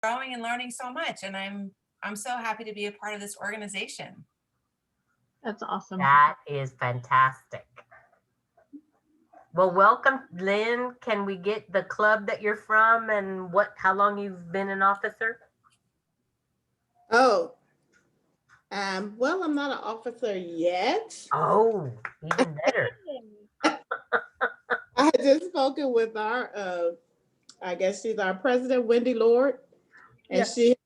growing and learning so much, and I'm so happy to be a part of this organization. That's awesome. That is fantastic. Well, welcome, Lynn. Can we get the club that you're from and how long you've been an officer? Oh, well, I'm not an officer yet. Oh, even better. I just spoken with our, I guess she's our president, Wendy Lord, and Yes. she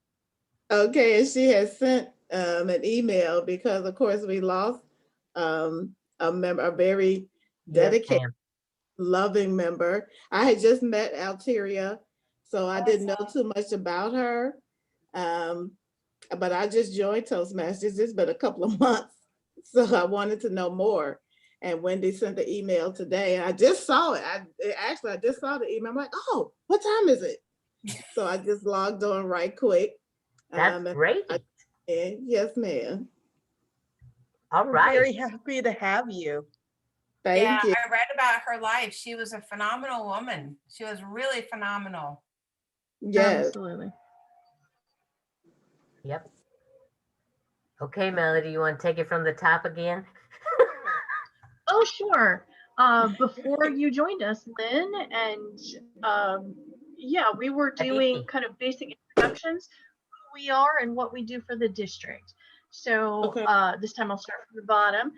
has sent an email because, of course, we lost a member, a very dedicated, loving member. I had just met Alteria, so I didn't know too much about her. But I just joined Toastmasters. It's been a couple of months, so I wanted to know more. And Wendy sent the email today, and I just saw it. I just saw the email. I'm like, oh, what time is it? So I just logged on right quick. That's great. Yes, ma'am. All We're right. very happy to have you. Thank you. I read about her life. She was a phenomenal woman. She was really phenomenal. Yes. Absolutely. Yep. Okay, Melody, you want to take it from the top again? Oh, sure. Before you joined us, Lynn, and yeah, we were doing kind of basic introductions, who we are and what we do for the district. So this time I'll start from the bottom.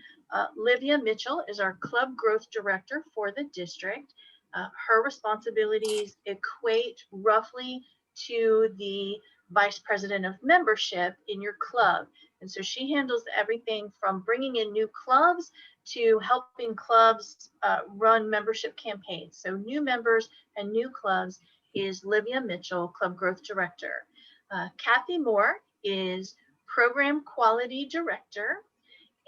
Livya Mitchell is our club growth director for the district. Her responsibilities equate roughly to the vice president of membership in your club. And so she handles everything from bringing in new clubs to helping clubs run membership campaigns. So new members and new clubs is Livya Mitchell, Club Growth Director. Kathy Moore is Program Quality Director,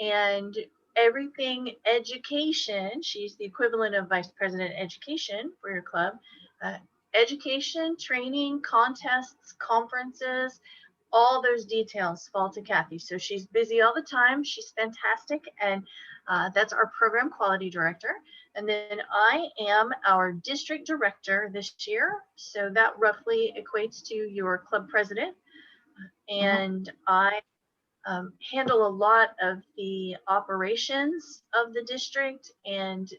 and everything education, she's the equivalent of Vice President Education for your club. Education, training, contests, conferences, all those details fall to Kathy. So she's busy all the time. She's fantastic. And that's our program quality director. And then I am our district director this year. So that roughly equates to your club president. And I handle a lot of the operations of the district, and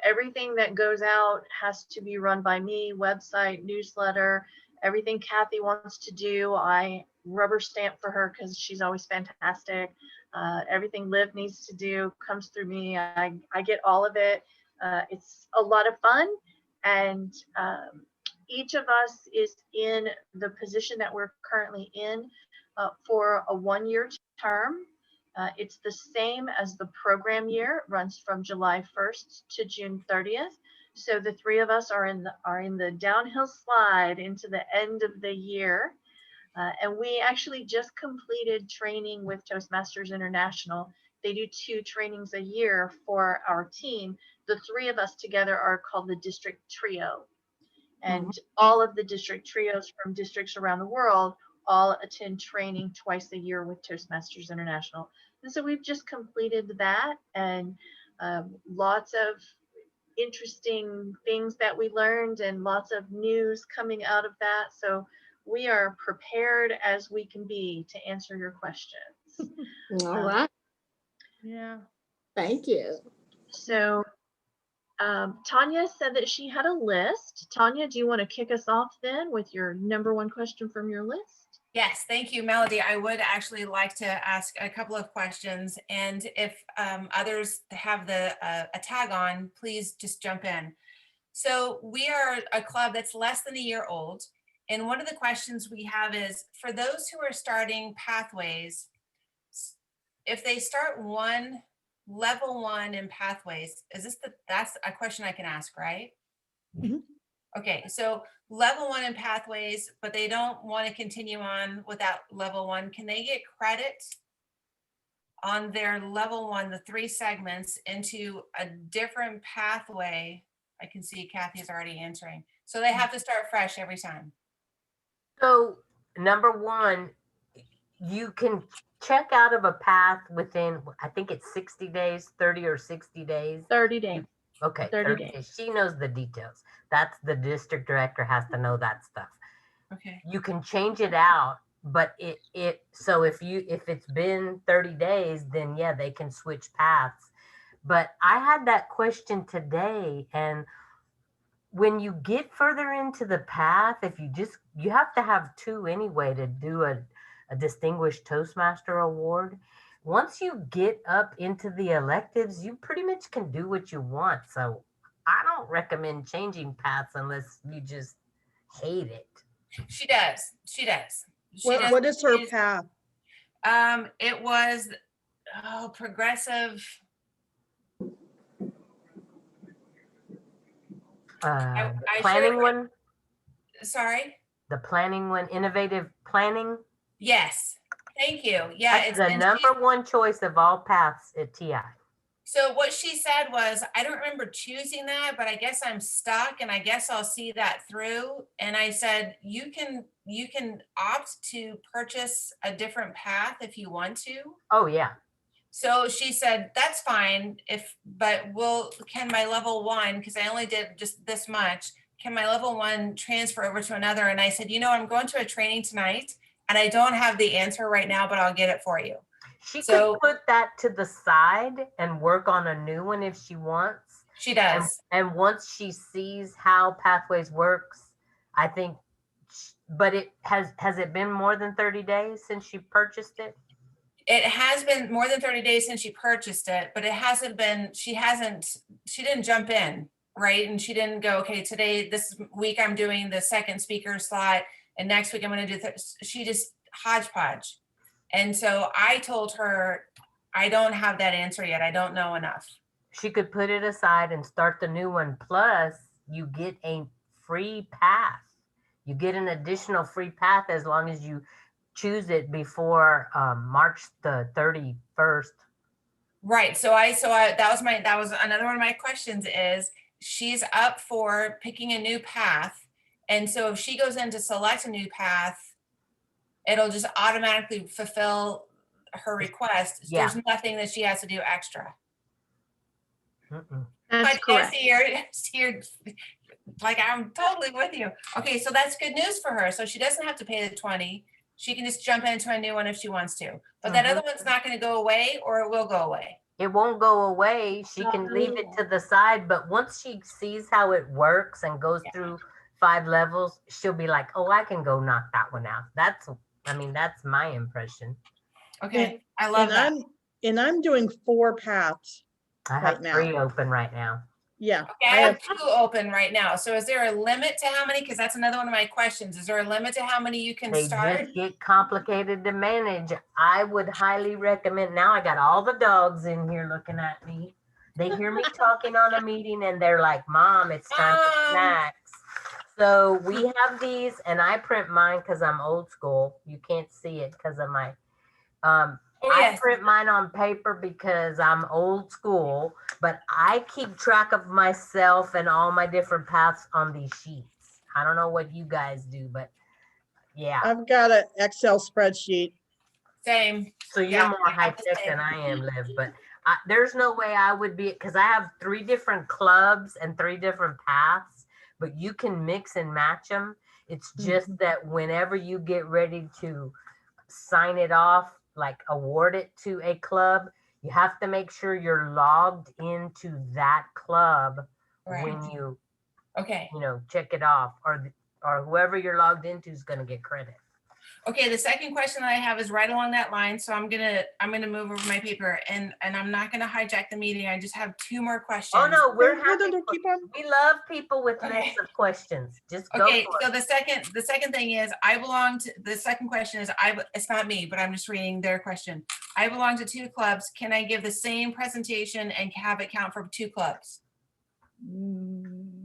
everything that goes out has to be run by me, website, newsletter, everything Kathy wants to do, I rubber stamp for her because she's always fantastic. Everything Liv needs to do comes through me. I get all of it. It's a lot of fun, and each of us is in the position that we're currently in for a one-year term. It's the same as the program year. It runs from July 1st to June 30th. So the three of us are in the downhill slide into the end of the year. And we actually just completed training with Toastmasters International. They do 2 trainings a year for our team. The three of us together are called the district trio. And all of the district trios from districts around the world all attend training twice a year with Toastmasters International. And so we've just completed that, and lots of interesting things that we learned and lots of news coming out of that. So we are prepared as we can be to answer your questions. All right. Yeah. Thank you. So Tanya said that she had a list. Tanya, do you want to kick us off then with your number 1 question from your list? Yes, thank you, Melody. I would actually like to ask a couple of questions, and if others have a tag on, please just jump in. So we are a club that's less than a year old, and one of the questions we have is, for those who are starting pathways, if they start level 1 in pathways, that's a question I can ask, right? Mm-hmm. Okay, so level 1 in pathways, but they don't want to continue on without level 1. Can they get credit on their level 1, the 3 segments, into a different pathway? I can see Kathy's already answering. So they have to start fresh every time. So number 1, you can check out of a path within, I think it's 60 days, 30 or 60 days. 30 days. Okay, 30 days. She knows the details. That's the district director has to know that stuff. Okay. You can change it out, but so if it's been 30 days, then yeah, they can switch paths. But I had that question today, and when you get further into the path, if you have to have 2 anyway to do a distinguished Toastmaster award. Once you get up into the electives, you pretty much can do what you want. So I don't recommend changing paths unless you just hate it. She does. She does. She does. What is her She's- path? It was, progressive. I Planning shared- one, Sorry. the planning one, innovative planning. Yes. Thank you. Yeah. That's the and number one choice of all paths at TI. So what she said was, I don't remember choosing that, but I guess I'm stuck and I guess I'll see that through. And I said, you can opt to purchase a different path if you want to. Oh yeah. So she said, that's fine but can my level 1, because I only did just this much, can my level 1 transfer over to another? And I said, I'm going to a training tonight and I don't have the answer right now, but I'll get it for you. She So- could put that to the side and work on a new one if she wants. She does. And once she sees how Pathways works, I think, but it has it been more than 30 days since she purchased it? It has been more than 30 days since she purchased it, but it hasn't been, she didn't jump in, right? And she didn't go, okay, this week I'm doing the second speaker slot and next week I'm going to do, she just hodgepodge. And so I told her, I don't have that answer yet. I don't know enough. She could put it aside and start the new one. Plus, you get a free path. You get an additional free path as long as you choose it before March the 31st. Right. So that was another one of my questions is she's up for picking a new path. And so if she goes in to select a new path, it'll just automatically fulfill her request. Yeah. There's nothing that she has to do extra. Mm-mm. That's But correct. you're like, I'm totally with you. Okay, so that's good news for her. So she doesn't have to pay the 20. She can just jump into a new one if she wants to. But that other one's not going to go away, or it will go away. It won't go away. She can leave it to the side, but once she sees how it works and goes through 5 levels, she'll be like, oh, I can go knock that one out. That's my impression. Okay, I love that. I'm doing 4 paths. I have Right now. 3 open right now. Yeah. Okay, I have 2 open right now. So is there a limit to how many? Because that's another one of my questions. Is there a limit to how many you can They start? just get complicated to manage. I would highly recommend. Now I got all the dogs in here looking at me. They hear me talking on a meeting and they're like, Mom, it's time for snacks. So we have these, and I print mine because I'm old school. You can't see it because of my Oh, I yes. print mine on paper because I'm old school, but I keep track of myself and all my different paths on these sheets. I don't know what you guys do, but yeah. I've got an Excel spreadsheet. Same. So you're Yeah, more I high have the tech same. than I am, Liv, but there's no way I would be, because I have 3 different clubs and 3 different paths, but you can mix and match them. It's just that whenever you get ready to sign it off, like award it to a club, you have to make sure you're logged into that club Right. when you Okay. check it off, or whoever you're logged into is going to get credit. Okay, the second question that I have is right along that line. So I'm gonna move over my paper and I'm not gonna hijack the meeting. I just have 2 more questions. Oh no, we're No, happy. no, keep on. We love people with Okay. nests of questions. Just go Okay, for so it. the second thing is the second question is it's not me, but I'm just reading their question. I belong to 2 clubs. Can I give the same presentation and have it count for 2 clubs?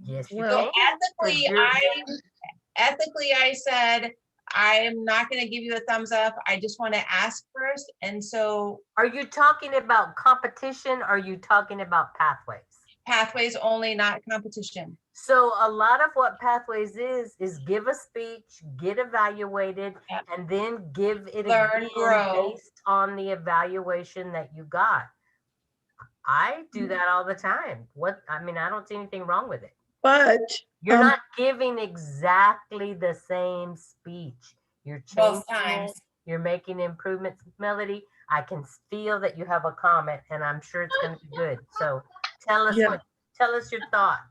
Yes, you Well, So can. ethically, I said, I'm not going to give you a thumbs up. I just want to ask first. And so Are you talking about competition? Or are you talking about pathways? pathways only, not competition. So a lot of what pathways is give a speech, get evaluated, Yep. and then give it Learn, again grow. based on the evaluation that you got. I do that all the time. I don't see anything wrong with it. But You're Um, not giving exactly the same speech. You're changing Both times. it. You're making improvements. Melody, I can feel that you have a comment, and I'm sure it's going to be good. So tell us Yeah. tell us your thoughts.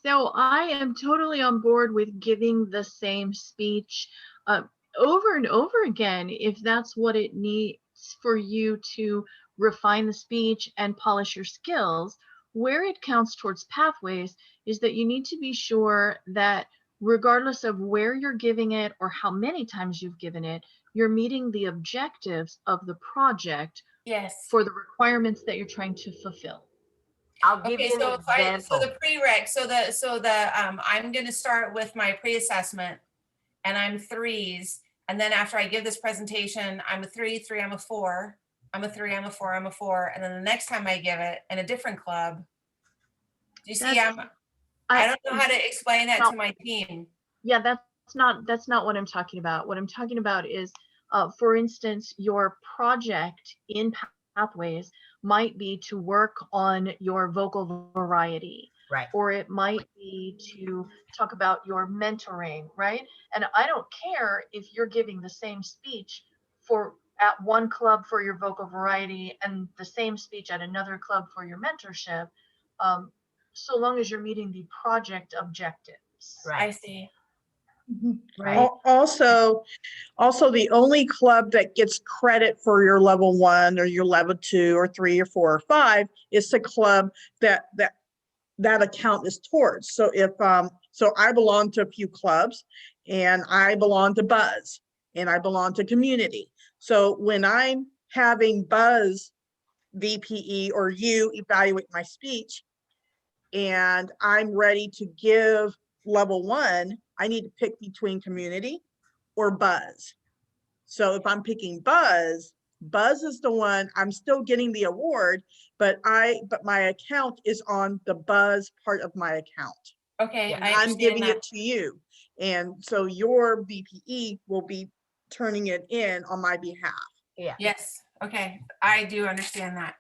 So I am totally on board with giving the same speech uh, over and over again if that's what it needs for you to refine the speech and polish your skills. Where it counts towards pathways is that you need to be sure that regardless of where you're giving it or how many times you've given it, you're meeting the objectives of the project Yes. for the requirements that you're trying to fulfill. I'll give Okay, you so an so example. the prereq, I'm gonna start with my pre-assessment and I'm threes. And then after I give this presentation, I'm a three, I'm a four, I'm a three, I'm a four, I'm a four. And then the next time I give it in a different club, do you see, That's I don't know how to explain that no. to my team. Yeah, that's not what I'm talking about. What I'm talking about is, for instance, your project in Pathways might be to work on your vocal variety, Right. or it might be to talk about your mentoring, right? And I don't care if you're giving the same speech for at one club for your vocal variety and the same speech at another club for your mentorship, so long as you're meeting the project objectives. Right. I see. Right. Also, the only club that gets credit for your level 1 or your level 2 or 3 or 4 or 5 is the club that account is towards. So if so I belong to a few clubs, and I belong to Buzz, and I belong to Community. So when I'm having Buzz VPE or you evaluate my speech, and I'm ready to give level 1, I need to pick between Community or Buzz. So if I'm picking Buzz, Buzz is the one, I'm still getting the award, but my account is on the Buzz part of my account. Okay, And I I'm understand giving that. it to you. And so your BPE will be turning it in on my behalf. Yeah. Yes, okay, I do understand that.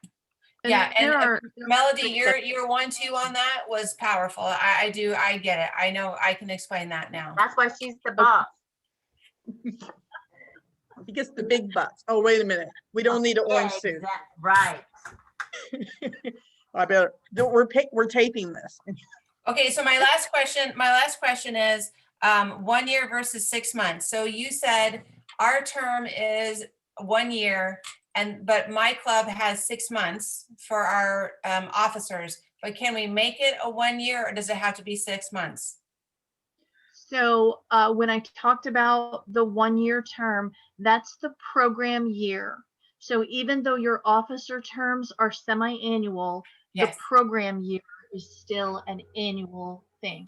And Yeah, and there are Melody, things that- your 1-2 on that was powerful. I get it. I know I can explain that now. That's why she's the boss. He gets the big bucks. Oh, wait a minute. We don't need an orange suit. Right. I better, we're taping this. Okay, so my last question is 1 year versus 6 months. So you said our term is 1 year, but my club has 6 months for our officers. But can we make it a 1 year, or does it have to be 6 months? So when I talked about the 1 year term, that's the program year. So even though your officer terms are semi-annual, the Yes. program year is still an annual thing.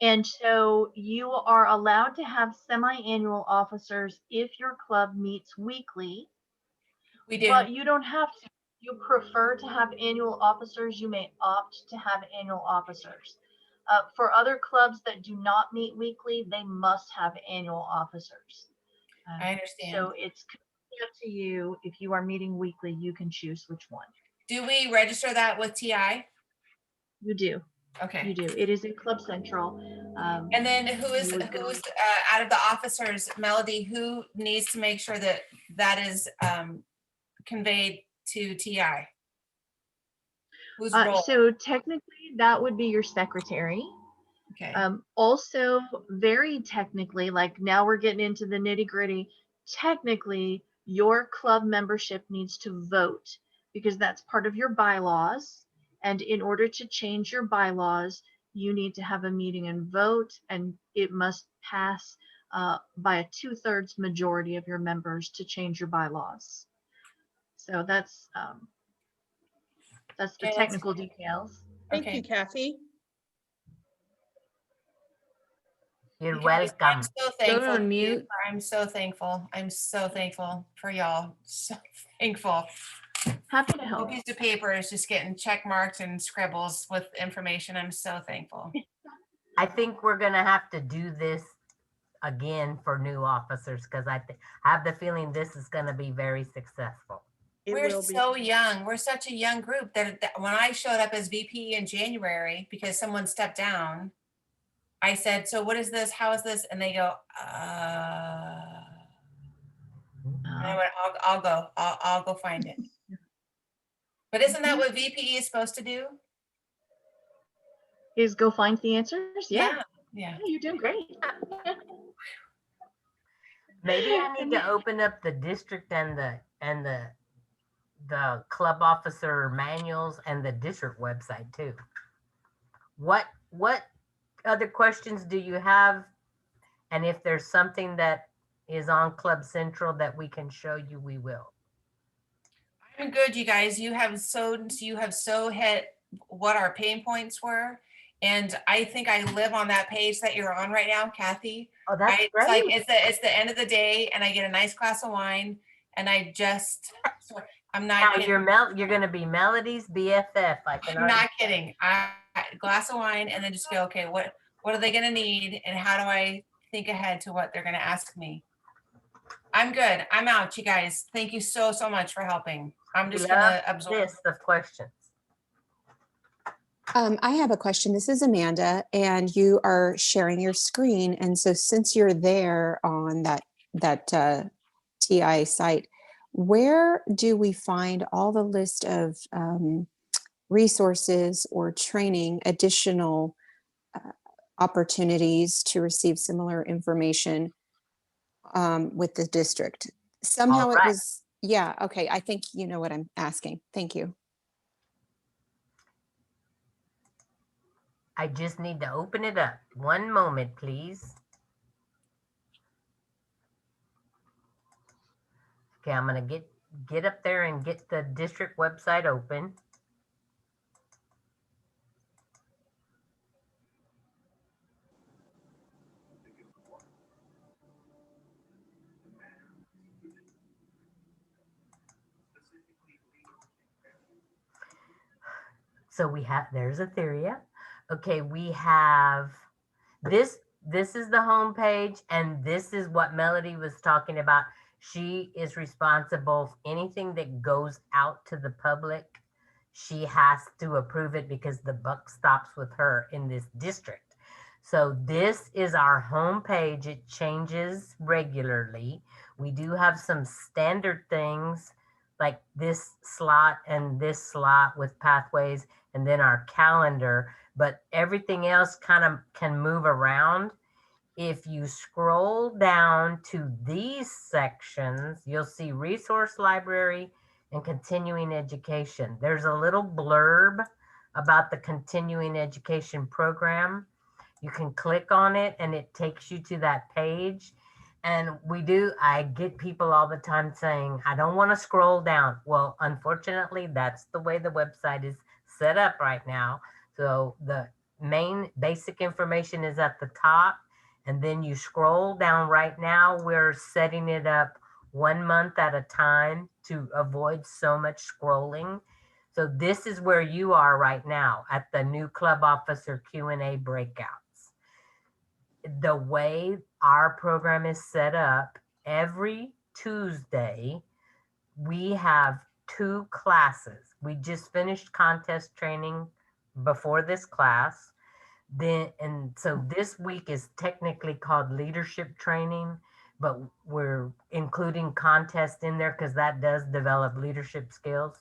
And so you are allowed to have semi-annual officers if your club meets weekly, We do. but you don't have to. If you prefer to have annual officers, you may opt to have annual officers. For other clubs that do not meet weekly, they must have annual officers. I understand. So it's completely up to you. If you are meeting weekly, you can choose which one. Do we register that with TI? You do. Okay. You do. It is in Club Central. And then who's you would go- out of the officers, Melody, who needs to make sure that that is conveyed to TI? Whose role? So technically, that would be your secretary. Okay. Also, very technically, like now we're getting into the nitty gritty. Technically, your club membership needs to vote because that's part of your bylaws. And in order to change your bylaws, you need to have a meeting and vote, and it must pass by a 2/3 majority of your members to change your bylaws. So that's the Okay, technical details. Thank Okay. you, Kathy. You're You guys, I'm welcome. so Go thankful. on to you. mute. I'm so thankful. I'm so thankful for y'all. So thankful. Happy to A help. piece of paper is just getting check marks and scribbles with information. I'm so thankful. I think we're gonna have to do this again for new officers because I have the feeling this is gonna be very successful. It We're will be. so young. We're such a young group that when I showed up as VP in January because someone stepped down, I said, so what is this? How is this? And they go, and I went, I'll go find it. But isn't that what VPE is supposed to do? Is go find the answers? Yeah. Yeah. You're doing great. Maybe I need to open up the district and the club officer manuals and the district website too. What other questions do you have? And if there's something that is on Club Central that we can show you, we will. I'm good, you guys. You have so hit what our pain points were. And I think I live on that page that you're on right now, Kathy. Oh, that's It's great. like it's the end of the day and I get a nice glass of wine and I'm not Now kidding. you're gonna be Melody's BFF. I can I'm already not kidding. I glass of wine and then just go, okay, what are they gonna need and how do I think ahead to what they're gonna ask me? I'm good. I'm out, you guys. Thank you so much for helping. I'm just gonna absorb. list of questions. I have a question. This is Amanda, and you are sharing your screen. And so since you're there on that TI site, where do we find all the list of resources or training, additional opportunities to receive similar information with the district? Somehow it right. was, yeah, okay. I think you know what I'm asking. Thank you. I just need to open it up. One moment, please. Okay, I'm gonna get up there and get the district website open. So we have, there's Etheria. Okay, we have this is the home page, and this is what Melody was talking about. She is responsible for anything that goes out to the public. She has to approve it because the buck stops with her in this district. So this is our home page. It changes regularly. We do have some standard things like this slot and this slot with pathways, and then our calendar, but everything else kind of can move around. If you scroll down to these sections, you'll see resource library and continuing education. There's a little blurb about the continuing education program. You can click on it and it takes you to that page. And I get people all the time saying, I don't want to scroll down. Well, unfortunately, that's the way the website is set up right now. So the main basic information is at the top, and then you scroll down. Right now, we're setting it up 1 month at a time to avoid so much scrolling. So this is where you are right now at the new club officer Q&A breakouts. The way our program is set up, every Tuesday, we have 2 classes. We just finished contest training before this class. And so this week is technically called leadership training, but we're including contest in there because that does develop leadership skills.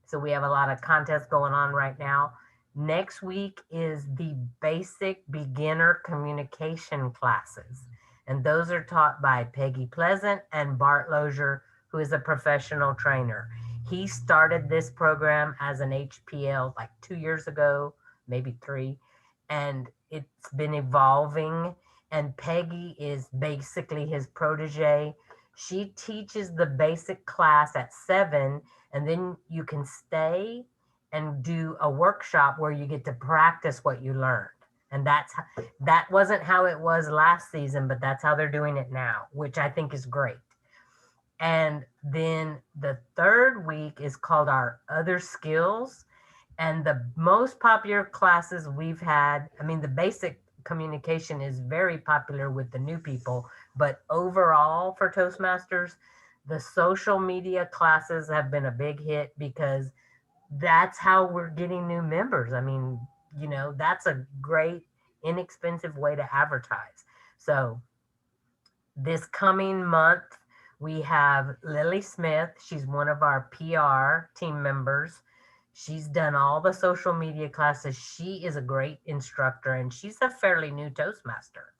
So we have a lot of contests going on right now. Next week is the basic beginner communication classes. And those are taught by Peggy Pleasant and Bart Lozier, who is a professional trainer. He started this program as an HPL like 2 years ago, maybe 3. And it's been evolving. And Peggy is basically his protege. She teaches the basic class at 7, and then you can stay and do a workshop where you get to practice what you learned. And that wasn't how it was last season, but that's how they're doing it now, which I think is great. And then the 3rd week is called our other skills. And the most popular classes we've had, I mean, the basic communication is very popular with the new people, but overall for Toastmasters, The social media classes have been a big hit because that's how we're getting new members. I mean, you know, that's a great, inexpensive way to advertise. So this coming month, we have Lily Smith. She's one of our PR team members. She's done all the social media classes. She is a great instructor and she's a fairly new Toastmaster.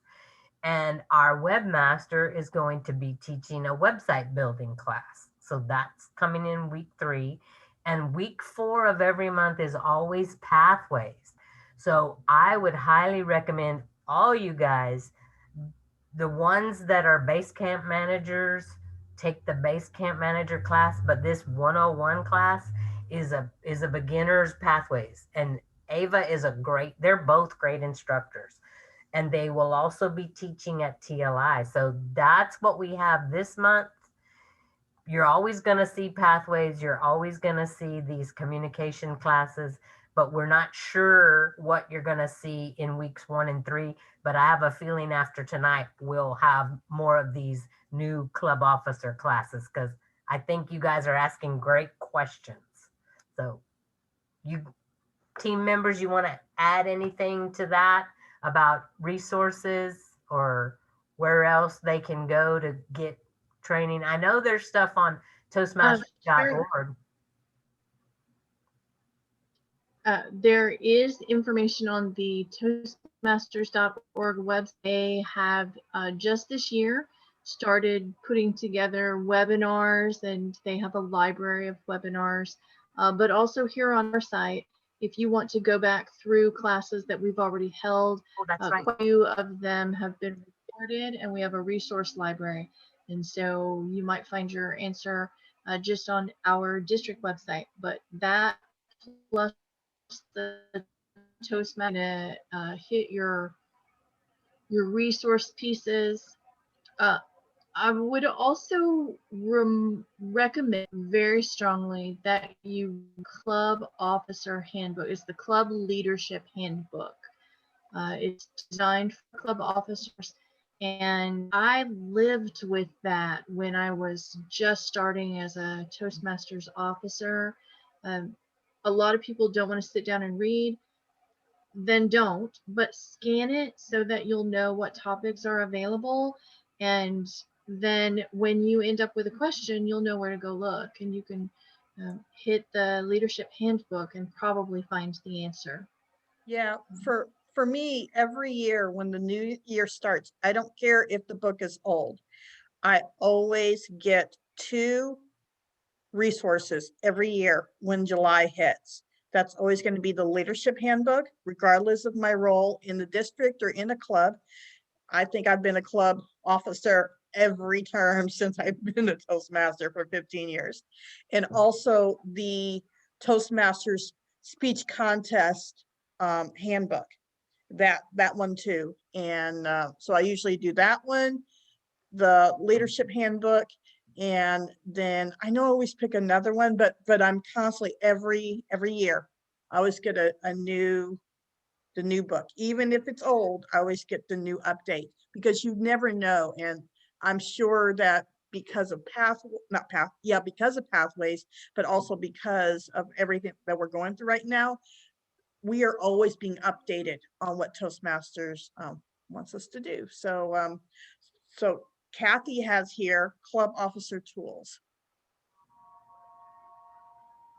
And our webmaster is going to be teaching a website building class. So that's coming in week 3. And week 4 of every month is always pathways. So I would highly recommend all you guys, the ones that are base camp managers, take the base camp manager class, but this 101 class is a beginner's pathways. And Ava is a great, they're both great instructors. And they will also be teaching at TLI. So that's what we have this month. You're always going to see pathways. You're always going to see these communication classes, but we're not sure what you're going to see in weeks 1 and 3. But I have a feeling after tonight, we'll have more of these new club officer classes because I think you guys are asking great questions. So you team members, you want to add anything to that about resources or where else they can go to get training? I know there's stuff on Toastmasters.org. There is information on the Toastmasters.org website. They have just this year started putting together webinars, and they have a library of webinars. But also here on our site, if you want to go back through classes that we've already held, Oh, that's right. quite a few of them have been recorded, and we have a resource library. And so you might find your answer just on our district website. But that plus the Toastmaster hit your resource pieces. I would also recommend very strongly that you club officer handbook. It's the club leadership handbook. It's designed for club officers, and I lived with that when I was just starting as a Toastmasters officer. A lot of people don't want to sit down and read, then don't, but scan it so that you'll know what topics are available. And then when you end up with a question, you'll know where to go look, and you can hit the leadership handbook and probably find the answer. Yeah, for me, every year when the new year starts, I don't care if the book is old. I always get 2 resources every year when July hits. That's always going to be the leadership handbook, regardless of my role in the district or in a club. I think I've been a club officer every term since I've been a Toastmaster for 15 years. And also the Toastmasters speech contest handbook, that one too. And so I usually do that one, the leadership handbook, and then I know I always pick another one, but I'm constantly every year I always get the new book. Even if it's old, I always get the new update because you never know. And I'm sure that because of because of pathways, but also because of everything that we're going through right now, we are always being updated on what Toastmasters wants us to do. So, so Kathy has here club officer tools.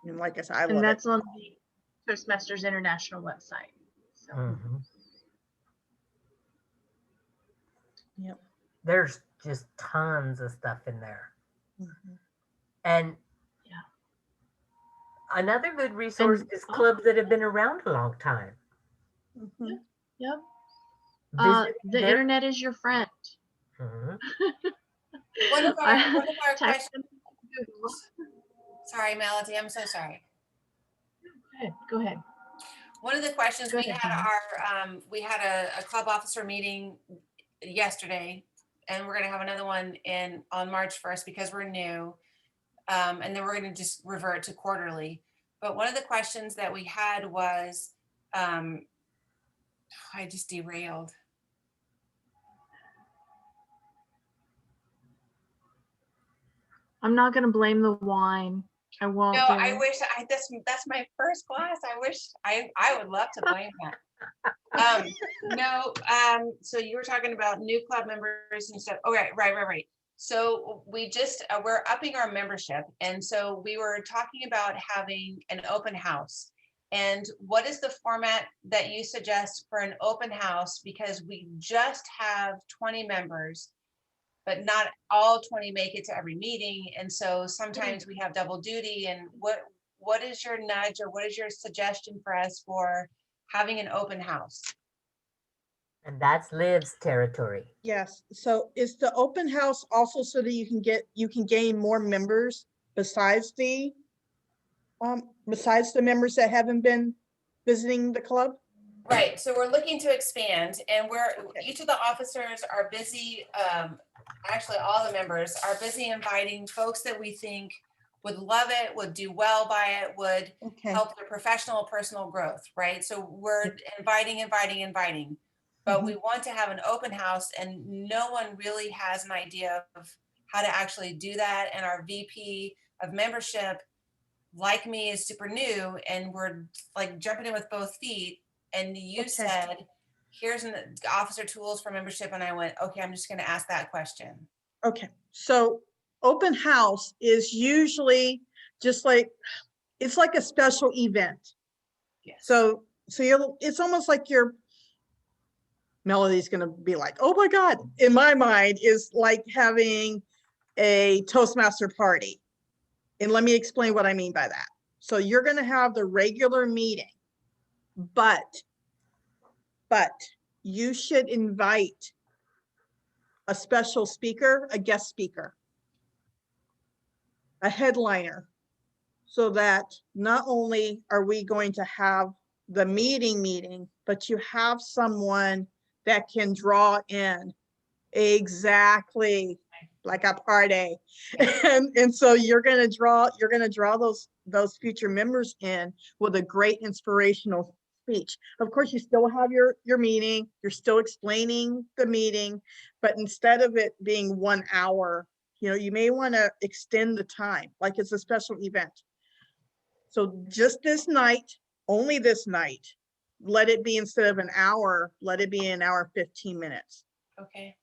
And like I said, I love it. And that's on the Toastmasters International website. So. Mm-hmm. Yep. There's just tons of stuff in there. Mm-hmm. And yeah, another good resource is clubs that have been around a long time. Mm-hmm. Yep. The their internet is your friend. Mm-hmm. One of our Text questions. Sorry, Melody, I'm so sorry. Go ahead. One of the questions Go we ahead, had we had a club officer meeting yesterday, and we're going to have another one on March 1st because we're new. And then we're going to just revert to quarterly. But one of the questions that we had was, I just derailed. I'm not gonna blame the wine. I won't. No, I do. wish that's my first class. I wish I would love to blame that. No, so you were talking about new club members and stuff. Oh, right. So we just, we're upping our membership. And so we were talking about having an open house. And what is the format that you suggest for an open house? Because we just have 20 members, but not all 20 make it to every meeting. And so sometimes we have double duty. And what is your nudge, or what is your suggestion for us for having an open house? And that's Liv's territory. Yes, so is the open house also so that you can gain more members besides the members that haven't been visiting the club? Right, so we're looking to expand, and each of the officers are busy, actually all the members are busy inviting folks that we think would love it, would do well by it, would Okay, help their professional, personal growth, right? So we're inviting, but we want to have an open house, and no one really has an idea of how to actually do that. And our VP of membership, like me, is super new, and we're like jumping in with both feet. And you Okay. said, here's an officer tools for membership. And I went, okay, I'm just going to ask that question. okay. So open house is usually just like, it's like a special event. Yes. So it's almost like Melody's gonna be like, oh my God, in my mind is like having a Toastmaster party. And let me explain what I mean by that. So you're gonna have the regular meeting, but you should invite a special speaker, a guest speaker, a headliner, so that not only are we going to have the meeting, but you have someone that can draw in exactly like a party. And so you're gonna draw those future members in with a great inspirational speech. Of course, you still have your meeting, you're still explaining the meeting, but instead of it being 1 hour, you may want to extend the time like it's a special event. So just this night, only this night, let it be, instead of an hour, let it be an hour, 15 minutes. Okay.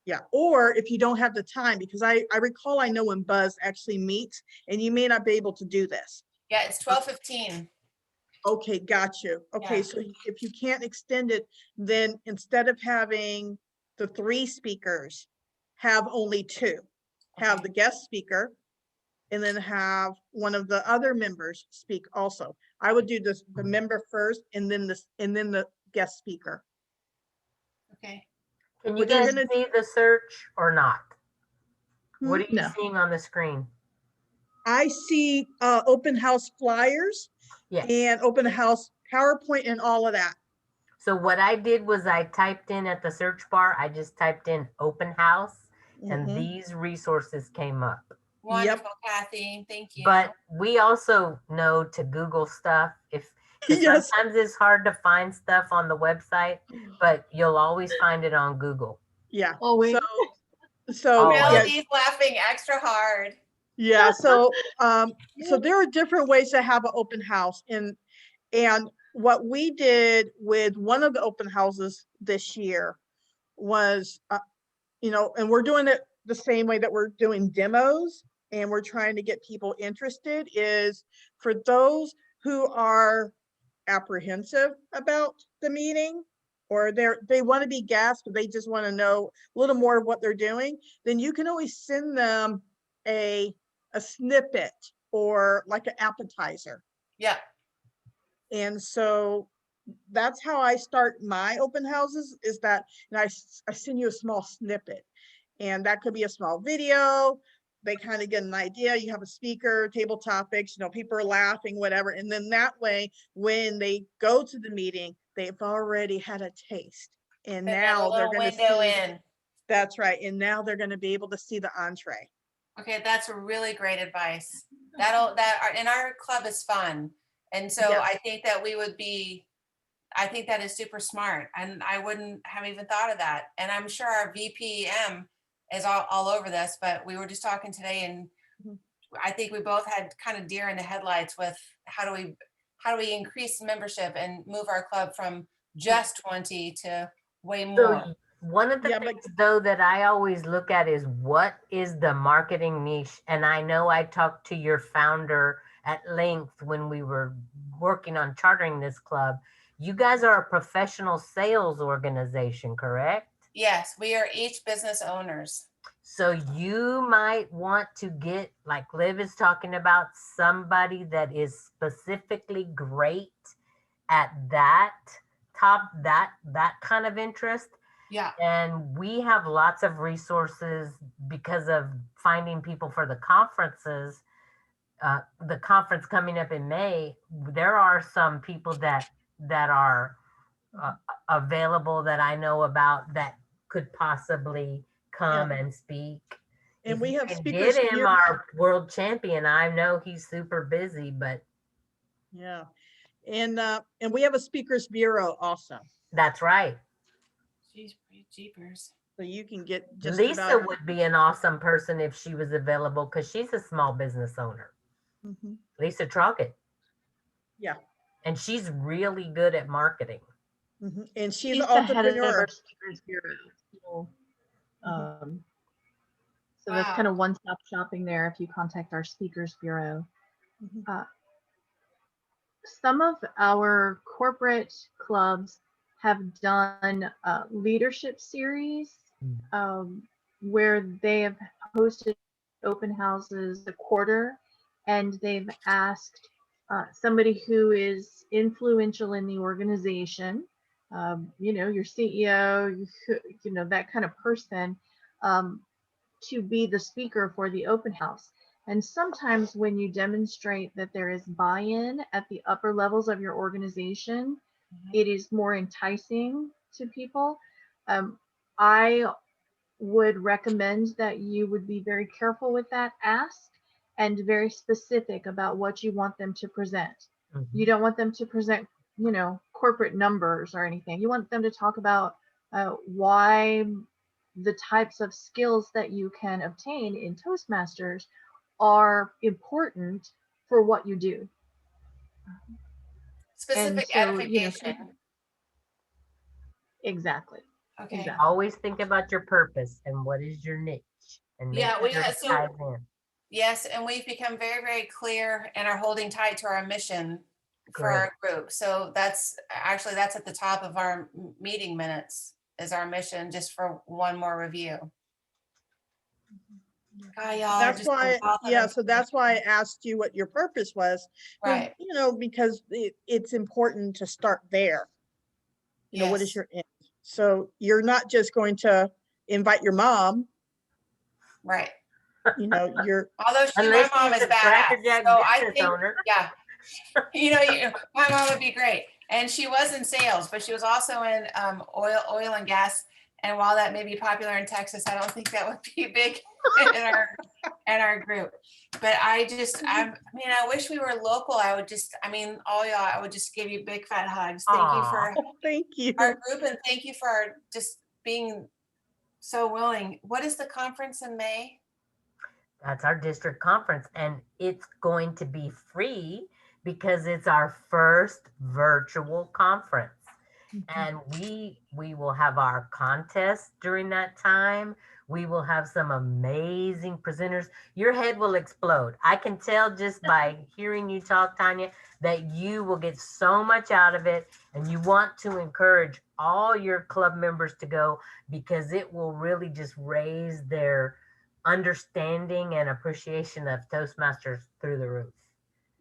Yeah, or if you don't have the time, because I recall, I know when Buzz actually meets, and you may not be able to do this. Yeah, it's 12:15. Okay, got you. Okay, Yeah. so if you can't extend it, then instead of having the 3 speakers, have only 2. Have Okay. the guest speaker, and then have one of the other members speak also. I would do the member first, and then the guest speaker. Okay. Can you What you're guys gonna- see the search or not? What are you No. seeing on the screen? I see open house flyers Yeah. and open house PowerPoint and all of that. So what I did was I typed in at the search bar, I just typed in open house, and Mhm. these resources came up. Wonderful, Kathy. Thank you. But we also know to Google stuff because Yes. sometimes it's hard to find stuff on the website, but you'll always find it on Google. Yeah. Always. So Always. yeah, Melody's laughing extra hard. yeah. So there are different ways to have an open house, and what we did with one of the open houses this year was, and we're doing it the same way that we're doing demos, and we're trying to get people interested, is for those who are apprehensive about the meeting, or they want to be guests, but they just want to know a little more of what they're doing, then you can always send them a snippet or like an appetizer. Yeah. And so that's how I start my open houses, is that, and I send you a small snippet, and that could be a small video. They kind of get an idea. You have a speaker, table topics, people are laughing, whatever. And then that way, when they go to the meeting, they've already had a taste. And now they're going to see. That's right. And now they're going to be able to see the entree. Okay, that's a really great advice. And our club is fun. And so Yes. I think that is super smart. And I wouldn't have even thought of that. And I'm sure our VPM is all over this, but we were just talking today, and I think we both had kind of deer in the headlights with how do we increase membership and move our club from just 20 to way more. So one of the Yeah, but- things though that I always look at is what is the marketing niche? And I know I talked to your founder at length when we were working on chartering this club. You guys are a professional sales organization, correct? Yes, we are each business owners. So you might want to get, like Liv is talking about, somebody that is specifically great at that that kind of interest. Yeah. And we have lots of resources because of finding people for the conferences. The conference coming up in May, there are some people that are available that I know about that could possibly come and speak. And If we you have can speakers get him here. our world champion. I know he's super busy, but Yeah. And we have a speakers bureau also. that's right. Jeez, jeepers. So you can get just Lisa about. would be an awesome person if she was available because she's a small business owner. Mhm. Lisa Trockett. Yeah. And she's really good at marketing. Mhm. And she's She's an the head of entrepreneur. our speakers bureau. So, so that's Wow. kind of one-stop shopping there if you contact our speakers bureau. Mhm. Some of our corporate clubs have done leadership series where they have hosted open houses a quarter, and they've asked somebody who is influential in the organization, your CEO, that kind of person, to be the speaker for the open house. And sometimes when you demonstrate that there is buy-in at the upper levels of your organization, it is more enticing to people. I would recommend that you would be very careful with that ask and very specific about what you want them to present. You don't want them to present, corporate numbers or anything. You want them to talk about why the types of skills that you can obtain in Toastmasters are important for what you do. Specific so, edification. Exactly. Okay. Exactly. Always think about your purpose and what is your niche. And make Yeah, sure we it so ties in. yes, and we've become very, very clear and are holding tight to our mission for Great. our group. So that's at the top of our meeting minutes is our mission, just for one more review. God, y'all are That's just a why, wealth of yeah, so that's why I information. asked you what your purpose was. 'Cause, Right. because it's important to start there. What is Yes. your end? So you're not just going to invite your mom, Right. you're, Although my Unless mom she's is a Cracker badass. Jack So I business think, owner. yeah, my mom would be great. And she was in sales, but she was also in oil and gas. And while that may be popular in Texas, I don't think that would be big in our group. But I wish we were local. All y'all, I would just give you big fat hugs. Thank you for thank you. our group, and thank you for just being so willing. What is the conference in May? That's our district conference, and it's going to be free because it's our first virtual conference. And we will have our contest during that time. We will have some amazing presenters. Your head will explode. I can tell just by hearing you talk, Tanya, that you will get so much out of it, and you want to encourage all your club members to go because it will really just raise their understanding and appreciation of Toastmasters through the roof.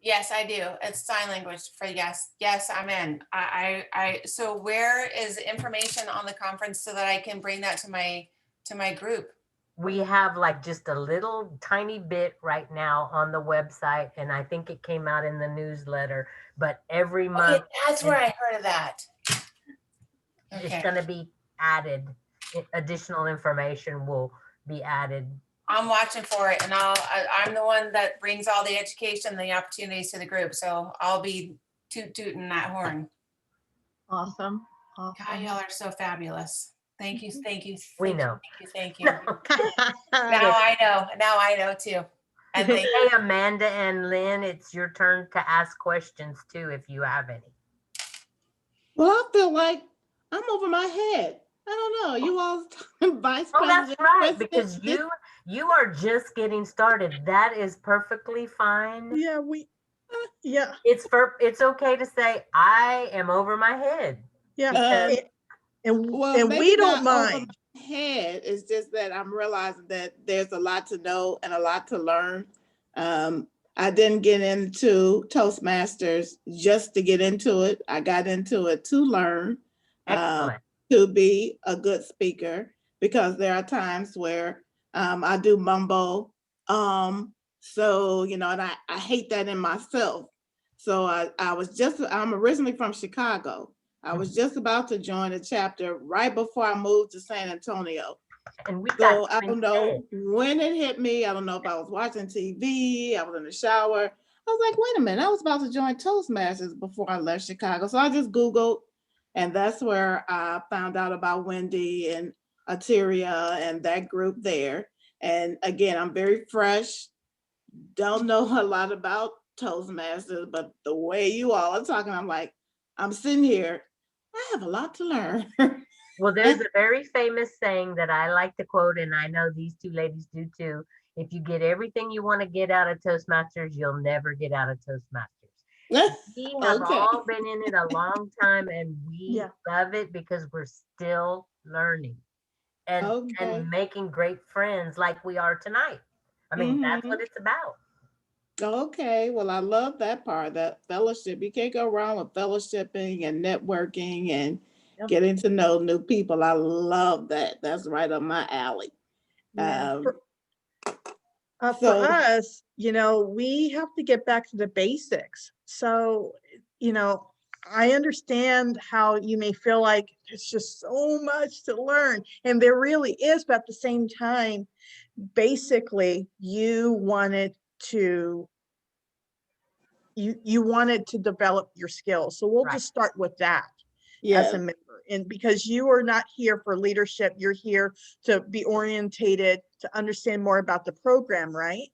Yes, I do. It's sign language for yes. Yes, I'm in. So where is information on the conference so that I can bring that to my group? We have like just a little tiny bit right now on the website, and I think it came out in the newsletter, but every month. Okay, that's where I heard of that. It's Okay. going to be added. Additional information will be added. I'm watching for it, and I'm the one that brings all the education and the opportunities to the group. So I'll be tooting that horn. Awesome. God, y'all are so fabulous. Thank you. Thank you. We know. Thank you. Now I know too. And they, Hey, Amanda and Lynn, it's your turn to ask questions too, if you have any. Well, I feel like I'm over my head. I don't know. You all vice Oh, that's president, right, because president. you are just getting started. That is perfectly fine. Yeah, yeah, It's okay to say I am over my head. yeah. Um, well, And maybe we don't not over mind. my head. It's just that I'm realizing that there's a lot to know and a lot to learn. I didn't get into Toastmasters just to get into it. I got into it to learn, Excellent. to be a good speaker, because there are times where I do mumble. So, you know, and I hate that in myself. So I'm originally from Chicago. I was just about to join a chapter right before I moved to San Antonio. And we got So I twin don't know kids. when it hit me. I don't know if I was watching TV, I was in the shower. I was like, wait a minute, I was about to join Toastmasters before I left Chicago. So I just Googled, and that's where I found out about Wendy and Ateria and that group there. And again, I'm very fresh, don't know a lot about Toastmasters, but the way you all are talking, I'm like, I'm sitting here, I have a lot to learn. Well, there's a very famous saying that I like to quote, and I know these two ladies do too. If you get everything you want to get out of Toastmasters, you'll never get out of Toastmasters. We have Okay. all been in it a long time, and we Yeah. love it because we're still learning Okay. and making great friends like we are tonight. I mean, that's what it's about. Okay, well, I love that part, that fellowship. You can't go wrong with fellowshipping and networking and Yep. getting to know new people. I love that. That's right up my alley. Yeah. For So, us, you know, we have to get back to the basics. So, you know, I understand how you may feel like it's just so much to learn, and there really is, but at the same time, basically, you wanted to develop your skills. So we'll Right. just start with that as yeah, a member. And because you are not here for leadership, you're here to be orientated, to understand more about the program, right?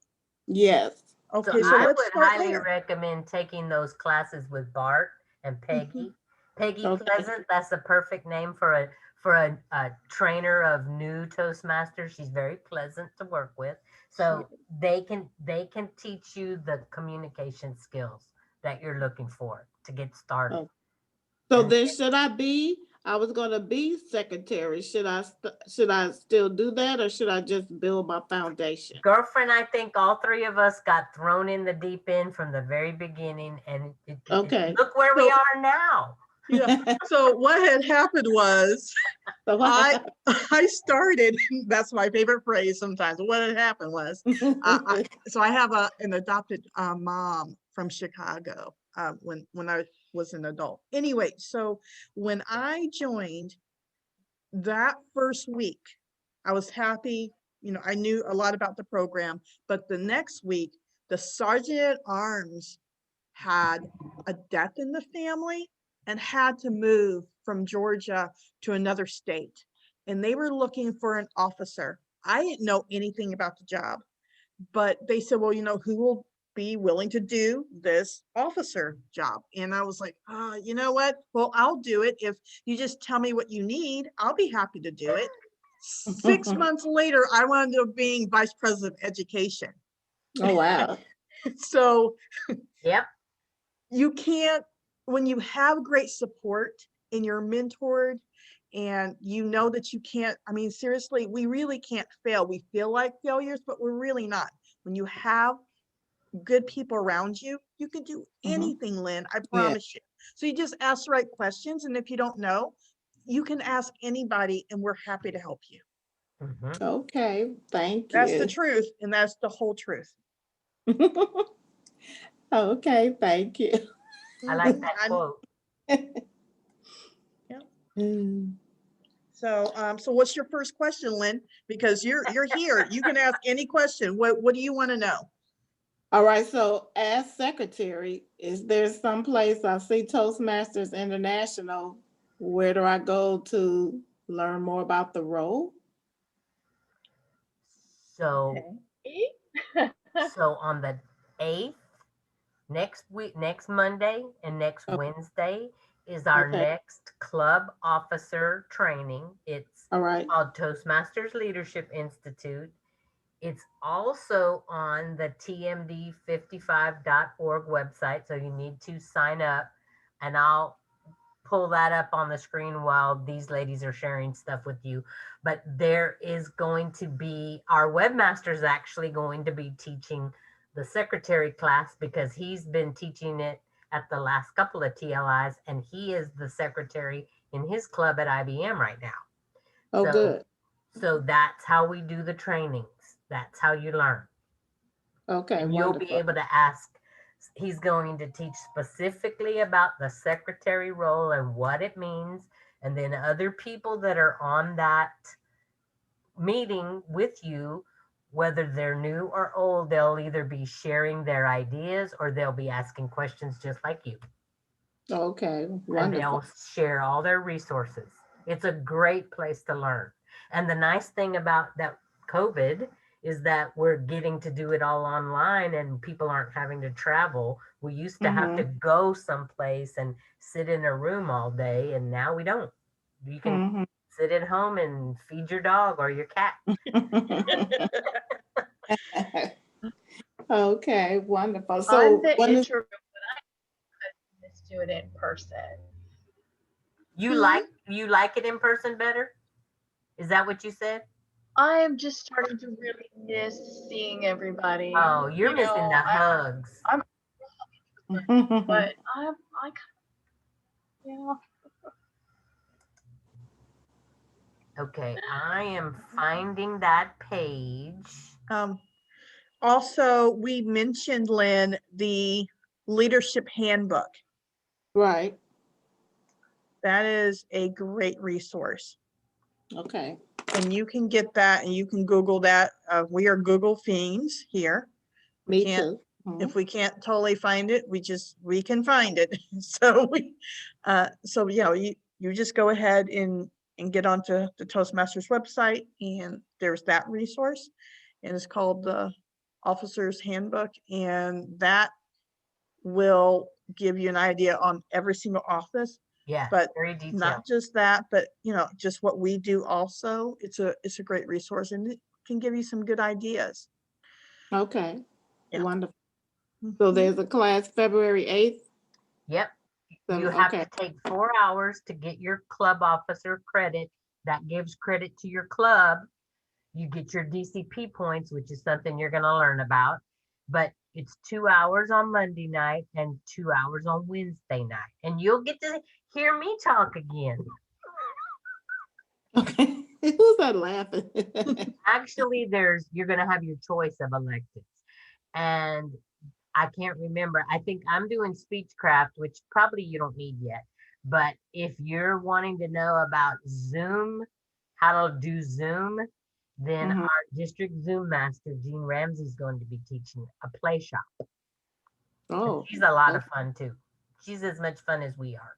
yes. So Okay, so I let's would start highly there. recommend taking those classes with Bart and Peggy. Peggy Okay. Pleasant, that's the perfect name for a trainer of new Toastmasters. She's very pleasant to work with. So they can teach you the communication skills that you're looking for to get started. Oh. So And then I was gonna be secretary. Should I still do that, or should I just build my foundation? girlfriend, I think all three of us got thrown in the deep end from the very beginning, and Okay. look where we So- are now. Yeah. So what had happened was So I started, that's my favorite phrase sometimes. What had happened was, so I have an adopted mom from Chicago when I was an adult. Anyway, so when I joined that first week, I was happy. You know, I knew a lot about the program, but the next week, the sergeant at arms had a death in the family and had to move from Georgia to another state. And they were looking for an officer. I didn't know anything about the job, but they said, well, you know, who will be willing to do this officer job? And I was like, you know what? Well, I'll do it. If you just tell me what you need, I'll be happy to do it. 6 months later, I wound up being vice president of education. Oh, wow. So Yep. you can't, when you have great support and you're mentored and you know that you can't, I mean, seriously, we really can't fail. We feel like failures, but we're really not. When you have good people around you, you can do anything, Lynn, I promise you. So you just ask the right questions. And if you don't know, you can ask anybody and we're happy to help you. Okay, thank That's the you. truth. And that's the whole truth. Okay, thank you. I like that quote. Yeah. Mm. So, so what's your first question, Lynn? Because you're here. You can ask any question. What do you want to know? All right, so as secretary, is there some place I see Toastmasters International? Where do I go to learn more about the role? So So on the 8th, next week, next Monday and next Okay. Wednesday is our Okay. next club officer training. It's All right. called Toastmasters Leadership Institute. It's also on the tmd55.org website, so you need to sign up, and I'll pull that up on the screen while these ladies are sharing stuff with you. But there is going to be, our webmaster is actually going to be teaching the secretary class because he's been teaching it at the last couple of TLIs, and he is the secretary in his club at IBM right now. Oh, So- good. So that's how we do the trainings. That's how you learn. Okay, And you'll be wonderful. able to ask. He's going to teach specifically about the secretary role and what it means. And then other people that are on that meeting with you, whether they're new or old, they'll either be sharing their ideas or they'll be asking questions just like you. Okay, And wonderful. they'll share all their resources. It's a great place to learn. And the nice thing about that COVID is that we're getting to do it all online and people aren't having to travel. We used to have to go someplace and sit in a room all day, and now we don't. You can sit at home and feed your dog or your cat. Okay, wonderful. I'm So the when is, introvert, but I let's do it in person. You like it in person better? Is that what you said? I am just starting to really miss seeing everybody. Oh, you're missing the hugs. But I yeah. Okay, I am finding that page. Also, we mentioned, Lynn, the leadership handbook. right, That is a great resource. okay, And you can get that and you can Google that. We are Google fiends here. me can't- too. If we can't totally find it, we can find it. So you just go ahead and get onto the Toastmasters website, and there's that resource, and it's called the Officer's Handbook, and that will give you an idea on every single office. Yeah, But very detailed. not just that, but just what we do also. It's a great resource, and it can give you some good ideas. Okay, Yeah. wonderful. So there's a class February 8th? Yep. So, You have okay, to take 4 hours to get your club officer credit. That gives credit to your club. You get your DCP points, which is something you're going to learn about. But it's 2 hours on Monday night and 2 hours on Wednesday night. And you'll get to hear me talk again. okay. Who's that laughing? Actually, you're going to have your choice of electives. And I can't remember. I think I'm doing Speechcraft, which probably you don't need yet. But if you're wanting to know about Zoom, how to do Zoom, then our district Zoom master, Jean Ramsey, is going to be teaching a play shop. Oh, And she's a lot of fun too. She's as much fun as we are.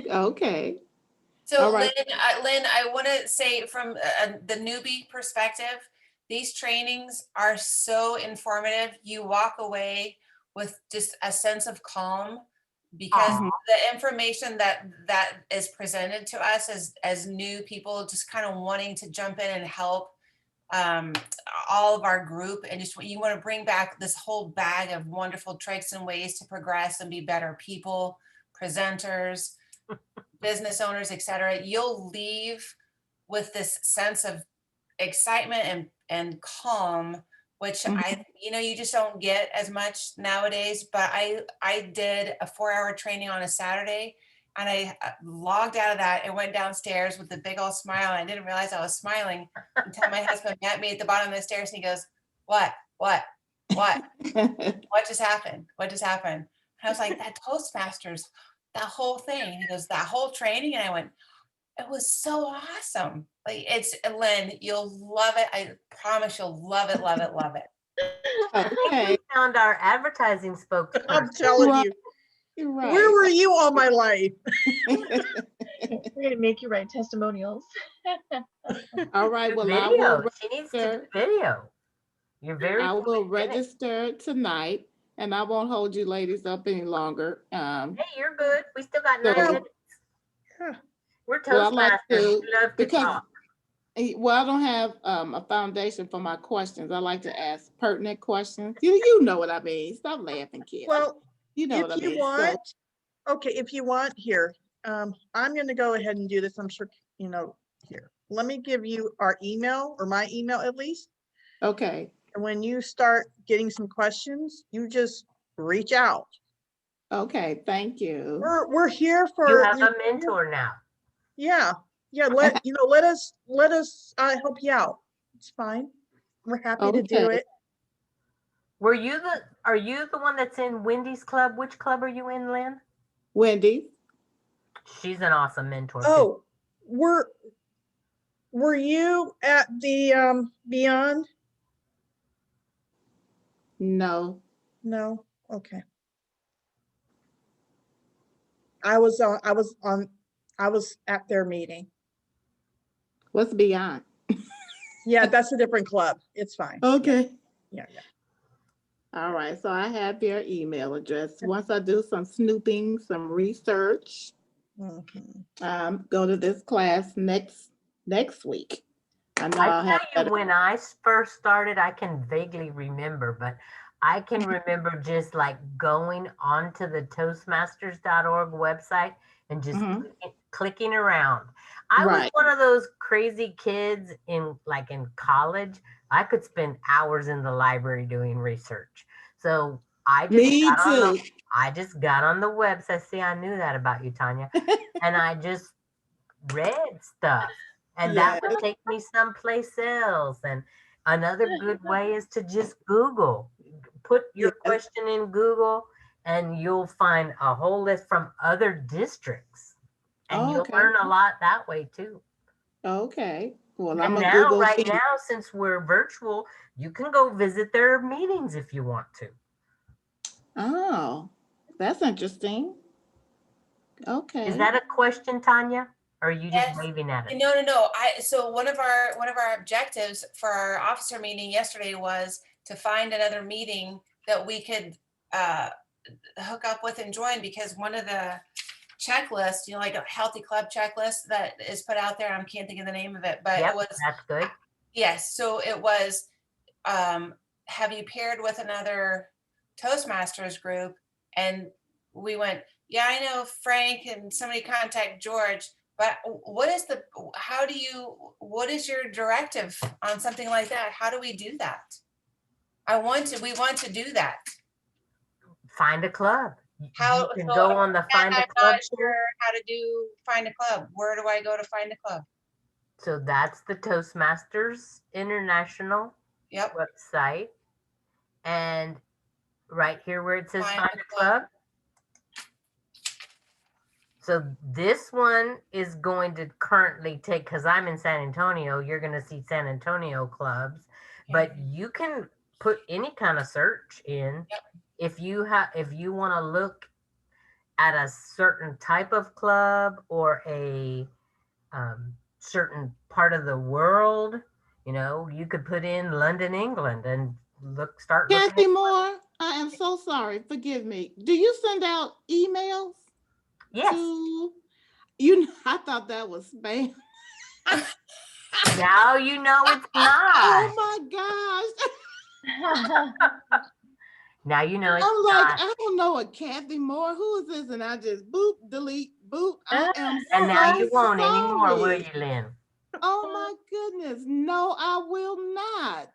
okay. So All right. Lynn, I want to say from the newbie perspective, these trainings are so informative. You walk away with just a sense of calm because Aw. the information that is presented to us as new people, just kind of wanting to jump in and help all of our group, and just you want to bring back this whole bag of wonderful tricks and ways to progress and be better people, presenters, business owners, etc. You'll leave with this sense of excitement and calm, which you just don't get as much nowadays. But I did a 4-hour training on a Saturday, and I logged out of that and went downstairs with a big old smile. And I didn't realize I was smiling until my husband met me at the bottom of the stairs, and he goes, what just happened? What just happened? And I was like, that Toastmasters, that whole thing. He goes, that whole training? And I went, it was so awesome. Like, it's, Lynn, you'll love it. I promise you'll love it, love it, love it. I think Okay. we found our advertising spokesperson. I'm telling Right. you, You're right. where were you all my life? We're gonna make you write testimonials. All right. Do Well, I video. will She needs to do register. video. You're very I will photogenic. register tonight, and I won't hold you ladies up any longer. Hey, you're good. We still got So- 9 minutes. Yeah. We're Well, I'd like Toastmasters. to, We love to because talk. well, I don't have a foundation for my questions. I like to ask pertinent questions. You know what I mean. Stop laughing, kid. Well, You know what I if you mean. want, okay, if you want here, I'm going to go ahead and do this. I'm sure, you know, here. Let me give you our email, or my email at least. Okay. And when you start getting some questions, you just reach out. Okay. Thank you. We're here for You have a mentor now. Yeah. Let us help you out. It's fine. We're happy to do Okay. it. Are you the one that's in Wendy's club? Which club are you in, Lynn? Wendy. She's an awesome mentor. Too. Oh, were you at the Beyond? No. No. Okay. I was at their meeting. What's beyond? Yeah, that's a different club. It's fine. Okay. Yeah. All right. So I have your email address. Once I do some snooping, some research, go to this class next week. I know I'll have tell you, when I first started, I can vaguely remember, but I can remember just like going onto the Toastmasters.org website and just clicking around. I was one of those crazy kids in college. I could spend hours in the library doing research. So I just got on the website. See, I knew that about you, Tanya. And I just read stuff. And that would take me someplace else. And another good way is to just Google. Put your question in Google and you'll find a whole list from other districts. And you'll learn a lot that way too. Okay. Well, and right now, since we're virtual, you can go visit their meetings if you want to. Oh, that's interesting. Okay. Is that a question, Tanya? Or are you just waving at it? No. So one of our objectives for our officer meeting yesterday was to find another meeting that we could hook up with and join, because one of the checklists, like a healthy club checklist that is put out there, I can't think of the name of it, but it was, that's good. Yes. So it was, have you paired with another Toastmasters group? And we went, yeah, I know Frank, and somebody contact George. But what is your directive on something like that? How do we do that? We want to do that. Find a club. How you can go on the Find a Club. I'm not sure how to do Find a Club. Where do I go to find a club? So that's the Toastmasters International website. And right here where it says Find a Club. So this one is going to currently take, because I'm in San Antonio, you're going to see San Antonio clubs, but you can put any kind of search in. If you want to look at a certain type of club or a certain part of the world, you could put in London, England, and start looking. Kathy Moore, I am so sorry. Forgive me. Do you send out emails? Yes. I thought that was spam. Now you know it's not. Oh my gosh. Now you know it's I'm not. I don't know a Kathy Moore. Who is this? And I just boop, delete, boop. I am and now so you won't sorry. anymore, will you, Lynn? Oh my goodness. No, I will not.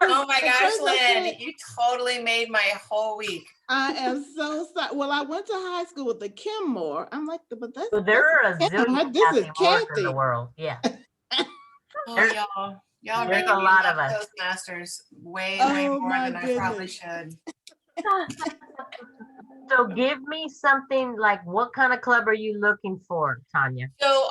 Oh my gosh, Lynn, you totally made my whole week. I am so sorry. Well, I went to high school with the Kim Moore. I'm like, but that's, well, there are a zillion this is Kathy Moores Kathy in the world. Yeah. Oh, y'all there's making a me lot love of us. Toastmasters way Oh, more my than I probably goodness. should. So give me something like, what kind of club are you looking for, Tanya? So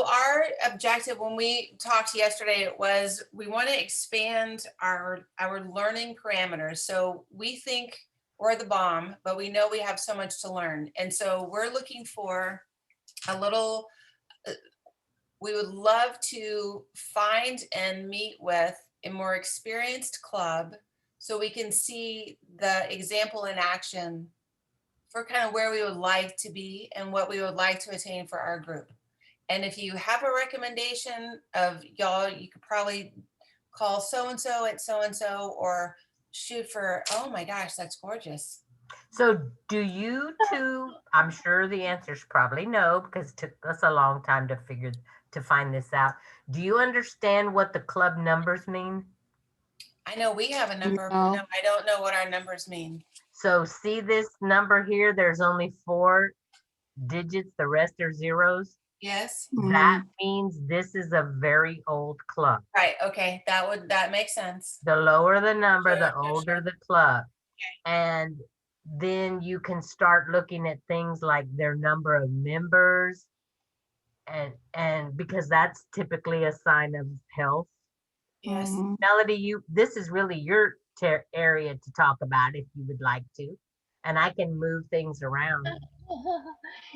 our objective when we talked yesterday was we want to expand our learning parameters. So we think we're the bomb, but we know we have so much to learn. And so we're looking for a little, we would love to find and meet with a more experienced club so we can see the example in action for kind of where we would like to be and what we would like to attain for our group. And if you have a recommendation of y'all, you could probably call so-and-so at so-and-so or shoot for, oh my gosh, that's gorgeous. So do you two, I'm sure the answer is probably no, because it took us a long time to find this out. Do you understand what the club numbers mean? I know we have a number, but No. no, I don't know what our numbers mean. So see this number here, there's only 4 digits, the rest are zeros. Yes, That means this is a very old club. right, okay, that makes sense. The lower the number, Sure, the sure, older sure. the club. Okay. And then you can start looking at things like their number of members, and because that's typically a sign of health. Yes, Melody, this is really your area to talk about if you would like to, and I can move things around.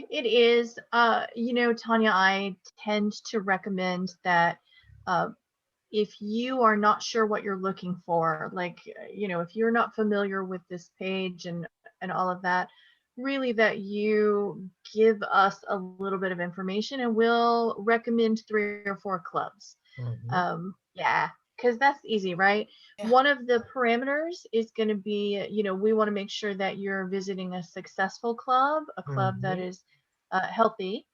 It is, Tanya, I tend to recommend that if you are not sure what you're looking for, like, if you're not familiar with this page and all of that, really that you give us a little bit of information and we'll recommend 3 or 4 clubs. Yeah, because that's easy, right? Yeah. One of the parameters is going to be, we want to make sure that you're visiting a successful club, a club that is healthy.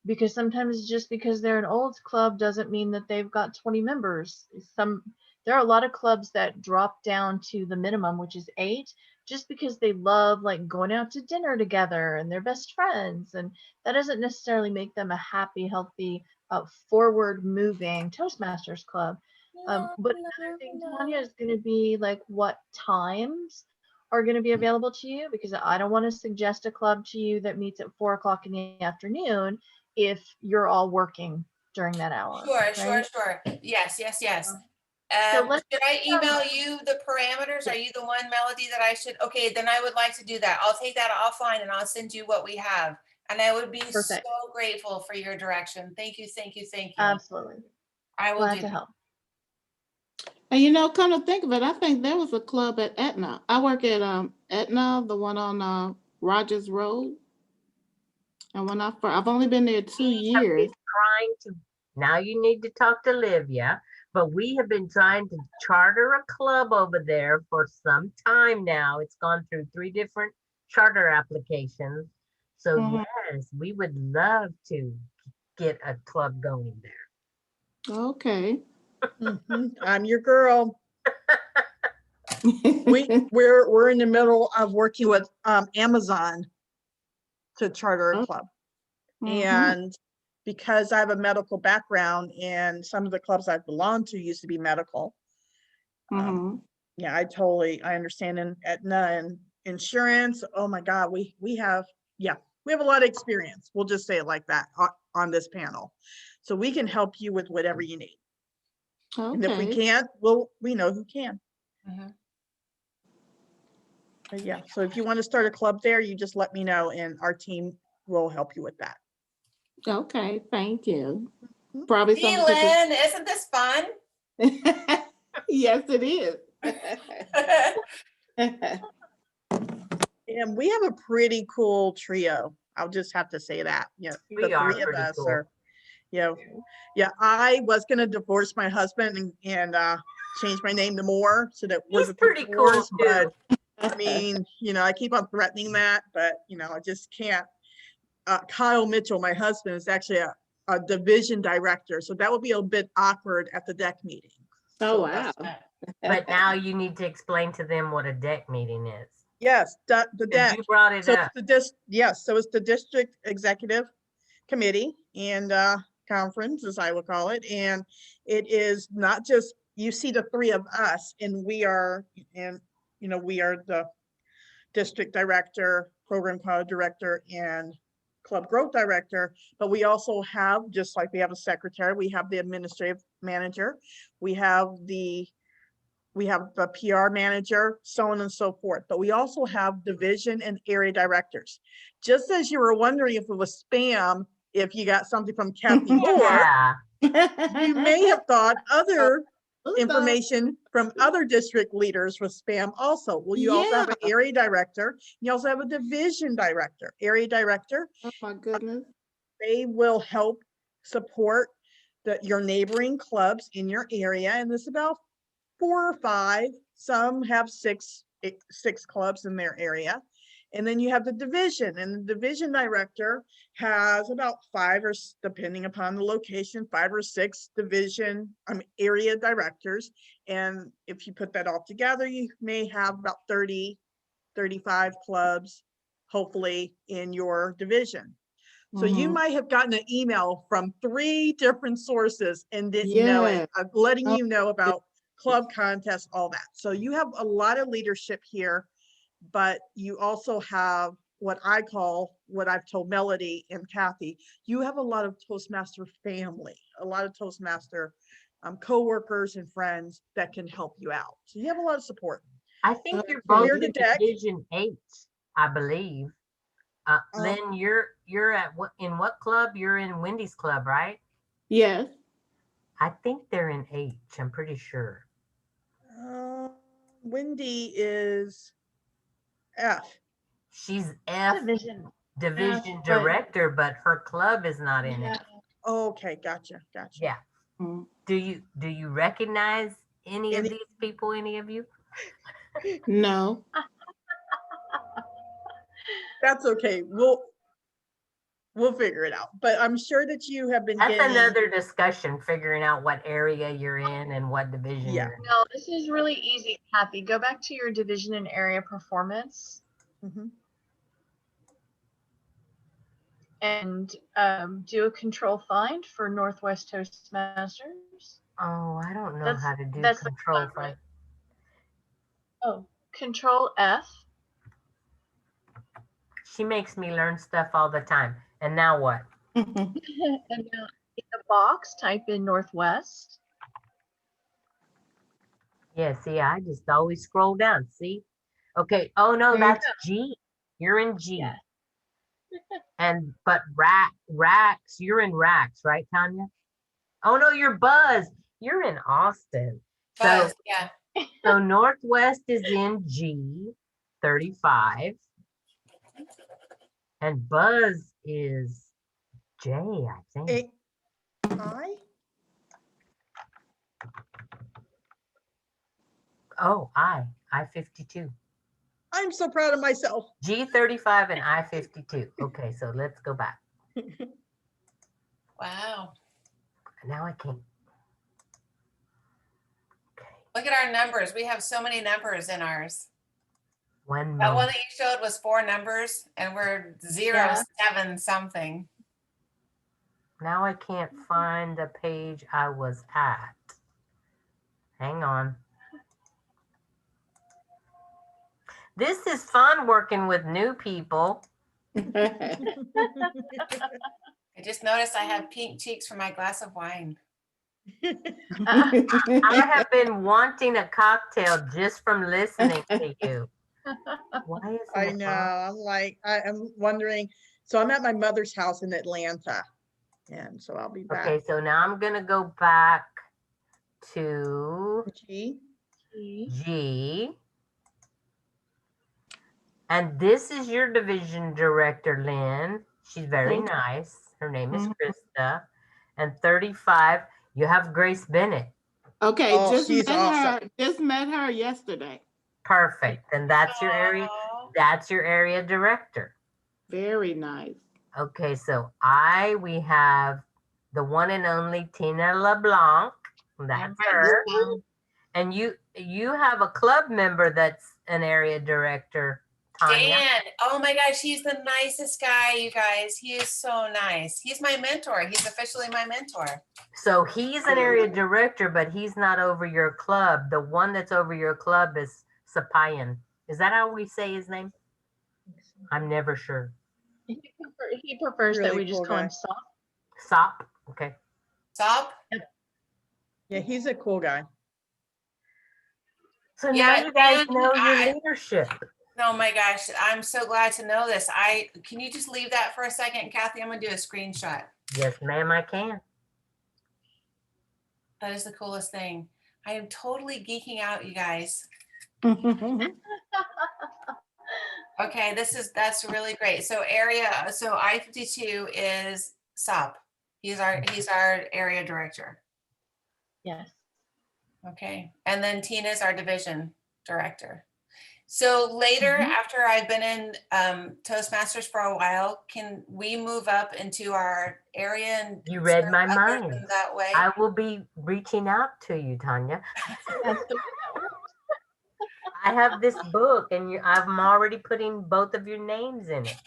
Because sometimes just because they're an old club doesn't mean that they've got 20 members. There are a lot of clubs that drop down to the minimum, which is 8, just because they love like going out to dinner together and they're best friends, and that doesn't necessarily make them a happy, healthy, forward moving Toastmasters club. But another thing, Tanya, is going to be like what times are going to be available to you, because I don't want to suggest a club to you that meets at 4 o'clock in the afternoon if you're all working during that hour. sure, right? sure. Yes. So let's Should I email you the parameters? Are you the one, Melody, that I should? Okay, then I would like to do that. I'll take that offline and I'll send you what we have. And I would be Perfect. so grateful for your direction. Thank you. Absolutely. I will Glad do to that. help. And come to think of it, I think there was a club at Etna. I work at Etna, the one on Rogers Road. And I've only been there 2 years. Trying to, now you need to talk to Livya, but we have been trying to charter a club over there for some time now. It's gone through 3 different charter applications. So yes, we would love to get a club going there. Okay. I'm your girl. We're in the middle of working with Amazon to charter a club. And because I have a medical background and some of the clubs I've belonged to used to be medical. Yeah, I understand in Aetna and insurance. Oh my God, we have a lot of experience. We'll just say it like that on this panel. So we can help you with whatever you need. Okay. And if we can't, we know who can. But yeah, so if you want to start a club there, you just let me know and our team will help you with that. Okay, thank you. Probably Hey, something. Lynn, isn't this fun? Yes, it is. And we have a pretty cool trio. I'll just have to say that. Yeah, We the are 3 of pretty us cool. are. I was gonna divorce my husband and change my name to Moore so that we're He's the pretty cool Moores, too. but I mean, I keep on threatening that, but I just can't. Kyle Mitchell, my husband, is actually a division director, so that would be a bit awkward at the deck meeting. Oh, wow. But now you need to explain to them what a deck meeting is. Yes, the 'Cause deck. you brought it So up. so it's the district executive committee and conference, as I would call it. And it is not just, you see the 3 of us, and we are the district director, program director, and club growth director, but we also have, just like we have a secretary, we have the administrative manager, we have the PR manager, so on and so forth. But we also have division and area directors. Just as you were wondering if it was spam, if you got something from Kathy Moore, Yeah. you may have thought other information from other district leaders with spam also. Well, you also have an Yeah. area director. You also have a division director. Area director, Oh my goodness. they will help support your neighboring clubs in your area. And there's about 4 or 5. Some have 6 clubs in their area. And then you have the division, and the division director has about 5 or, depending upon the location, 5 or 6 area directors. And if you put that all together, you may have about 30, 35 clubs, hopefully, in your division. So you Mhm. might have gotten an email from 3 different sources and didn't know it, letting you know about club contests, all that. So you have a lot of leadership here, but you also have what I've told Melody and Kathy, you have a lot of Toastmaster family, a lot of Toastmaster coworkers and friends that can help you out. So you have a lot of support. I think you're Okay. both Clear the in deck. Division 8, I believe. Lynn, you're at what club? You're in Wendy's club, right? Yes. I think they're in H. I'm pretty sure. Wendy is F. She's F Division. division but- director, but her club is not in it. Okay, gotcha. Yeah. Mm. Do you recognize any of Any- these people? Any of you? No. That's okay. We'll figure it out. But I'm sure that you have been That's getting. another discussion, figuring out what area you're in and what division Yeah. you're in. No, this is really easy, Kathy. Go back to your division and area performance Mhm. and do a control find for Northwest Toastmasters. Oh, I don't know That's- how to do that's the control club, right? find. Oh, Control F. She makes me learn stuff all the time. And now what? And now in the box, type in Northwest. Yeah, see, I just always scroll down. See? Okay. Oh no, There you that's G. You're in G. Yeah. But Rax, you're in Rax, right, Tanya? Oh no, you're Buzz. You're in Austin. Buzz, yeah. So Northwest is in G 35. And Buzz is J, I think. I? Oh, I-52. I'm so proud of myself. G35 and I-52. Okay, so let's go back. Wow. Now I can't. Okay, Look at our numbers. We have so many numbers in ours. one That one moment. that you showed was 4 numbers and we're 0, Yeah. 7 something. Now I can't find the page I was at. Hang on. This is fun working with new people. I just noticed I have pink cheeks for my glass of wine. I have been wanting a cocktail just from listening to you. Why isn't I it know. on? I'm wondering. So I'm at my mother's house in Atlanta. And so I'll be back. Okay, so now I'm gonna go back to G. G. And this is your division director, Lynn. She's very Okay. nice. Her name is Mhm. Krista. And 35, you have Grace Bennett. Okay, Oh, just she's met awesome. her. Just met her yesterday. Perfect. And that's your area. Aw. That's your area director. Very nice. Okay, so we have the one and only Tina LeBlanc. That's her. And you have a club member that's an area director, Tanya. Dan, oh my gosh, he's the nicest guy, you guys. He is so nice. He's my mentor. He's officially my mentor. So he's an area director, but he's not over your club. The one that's over your club is Sapayan. Is that how we say his name? I'm never sure. He prefers that Really we just cool call him guy. Soft. Sop. Okay. Stop. Yeah, he's a cool guy. So Yeah, now you guys and know your I- leadership. Oh my gosh, I'm so glad to know this. Can you just leave that for a second, Kathy? I'm gonna do a screenshot. Yes, ma'am, I can. That is the coolest thing. I am totally geeking out, you guys. Okay, that's really great. So I-52 is Sup. He's our area director. Yes. Okay, and then Tina's our division director. So later, Mhm. after I've been in Toastmasters for a while, can we move up into our area and You read serve my others mind. in that way? I will be reaching out to you, Tanya. That's the way that works. I have this book and I'm already putting both of your names in it.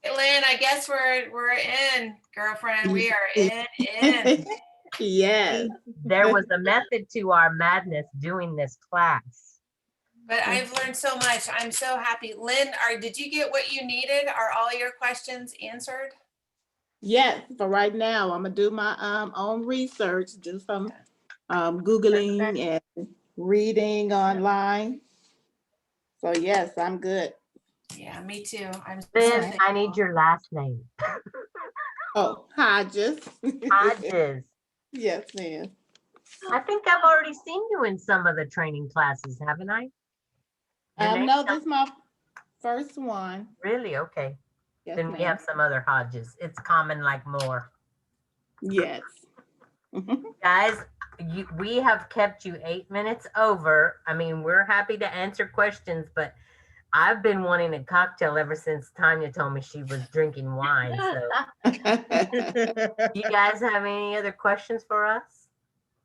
Lynn, I guess we're in, girlfriend. We are in. Yes. There was a method to our madness doing this class. But I've learned so much. I'm so happy. Lynn, did you get what you needed? Are all your questions answered? Yes, for right now, I'm gonna do my own research, do some Googling and reading online. So yes, I'm good. Yeah, me too. I'm so Then thankful. I need your last name. Oh, Hodges. Hodges. Yes, ma'am. I think I've already seen you in some of the training classes, haven't I? Your name No, this is my first one. Really? Okay. Yes, Then we ma'am. have some other Hodges. It's common like Moore. Yes. Guys, we have kept you 8 minutes over. I mean, we're happy to answer questions, but I've been wanting a cocktail ever since Tanya told me she was drinking wine. So you guys have any other questions for us?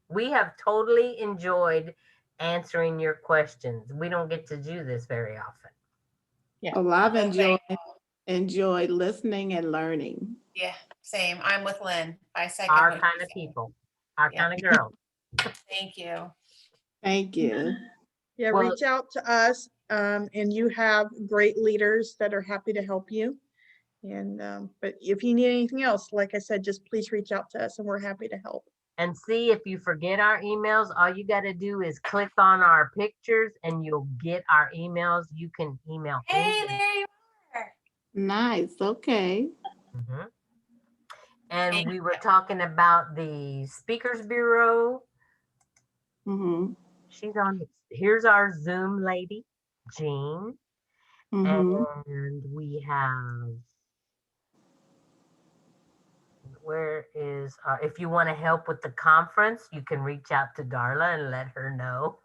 We have totally enjoyed answering your questions. We don't get to do this very often. Well, I've Okay. enjoyed listening and learning. Yeah, same. I'm with Lynn. I second Our what you kind of said. people, our Yeah. kind of girls. Thank you. Thank you. Yeah, Well- reach out to us, and you have great leaders that are happy to help you. And, but if you need anything else, like I said, just please reach out to us and we're happy to help. And see, if you forget our emails, all you got to do is click on our pictures and you'll get our emails. You can email Hey, anything. there you are. Nice. Okay. Mhm. And Thank we were talking about the Speakers Bureau. Mm-hmm. She's on. Here's our Zoom lady, Jean. Mm-hmm. And we have, where is, if you want to help with the conference, you can reach out to Darla and let her know.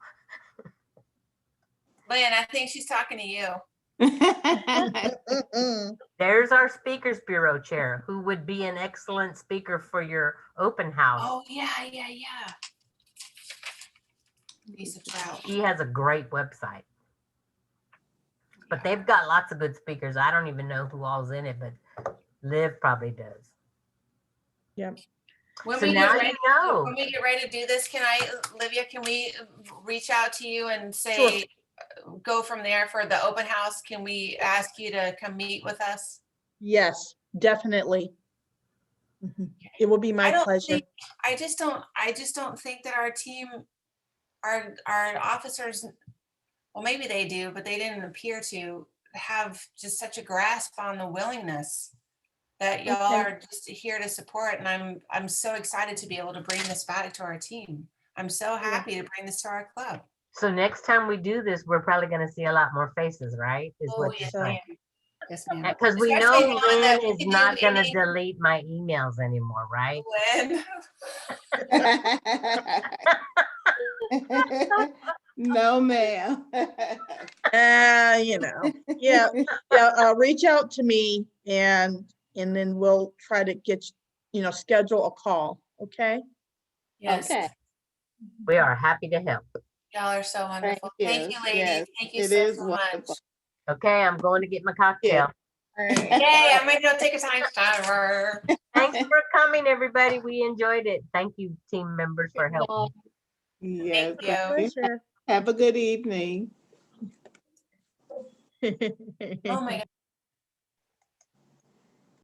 Lynn, I think she's talking to you. There's our Speakers Bureau chair, who would be an excellent speaker for your open house. Oh, yeah. Piece of trout. She has a great website. But they've got lots of good speakers. I don't even know who all's in it, but Liv probably does. When So we now get ready, you know. when we get ready to do this, Livya, can we reach out to you and say, go from there for the open house? Can we ask you to come meet with us? Yes, definitely. It will be my pleasure. I just don't think that our team, our officers, well, maybe they do, but they didn't appear to have just such a grasp on the willingness that y'all Okay. are just here to support. And I'm so excited to be able to bring this back to our team. I'm so happy to bring this to our club. So next time we do this, we're probably going to see a lot more faces, right? Is Oh, what you're yes, saying. ma'am. Yes, ma'am. Because we Especially know knowing that Lynn we is can not do going to any- delete my emails anymore, right? Lynn. No, ma'am. Reach out to me and then we'll try to get, schedule a call. Okay. Yes. Okay. We are happy to help. Y'all are so wonderful. Thank you, ladies. Yes, Thank you it so is much. wonderful. Okay, I'm going to get my cocktail. All right. Yay, I'm gonna go take a time timer. Thanks for coming, everybody. We enjoyed it. Thank you, team members, for helping. Yes. Thank you. Pleasure. Have a good evening. Oh my God.